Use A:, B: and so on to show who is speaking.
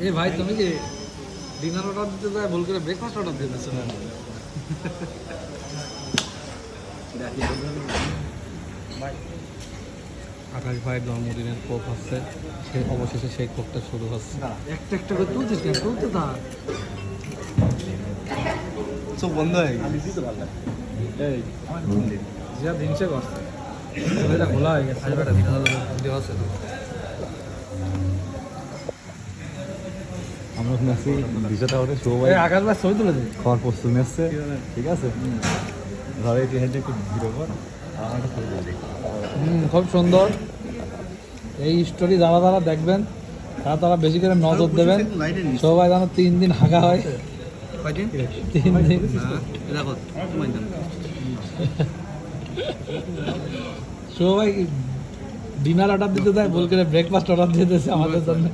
A: এ ভাই তুমি কি ডিনার অর্ডার দিতে যায় ভুল করে ব্রেকফাস্ট অর্ডার দিয়ে দিচ্ছ না? আকাশ ভাইয়ের জন্মদিনের কোক হচ্ছে, সে অবশেষে সেই কোকটা শুরু হচ্ছে। একটা একটা করে তুলছিস কেন? তুলতে থাক।
B: চোখ বন্ধ হয়ে
A: এই যা দিনসে করছে এটা খোলা হয়ে গেছে। ভিডিও আছে না?
B: আমরা ওখানে আছি বিজয় টাওয়ারে সবাই
A: এই আকাশ ভাই ছবি তুলে দিই।
B: খাওয়ার প্রস্তুতি নিচ্ছে, ঠিক আছে? ঘরে এটি হেঁটে একটু ভিডিও কর, আমার একটা ছবি তুলে দিই।
A: খুব সুন্দর। এই স্টোরি যারা যারা দেখবেন তারা বেশি করে নজর দেবেন। সবাই যেন 3 দিন হাগা হয়। 3 দিন সবাই ডিনার অর্ডার দিতে যায় ভুল করে ব্রেকফাস্ট অর্ডার দিয়ে দিয়েছে আমাদের জন্য।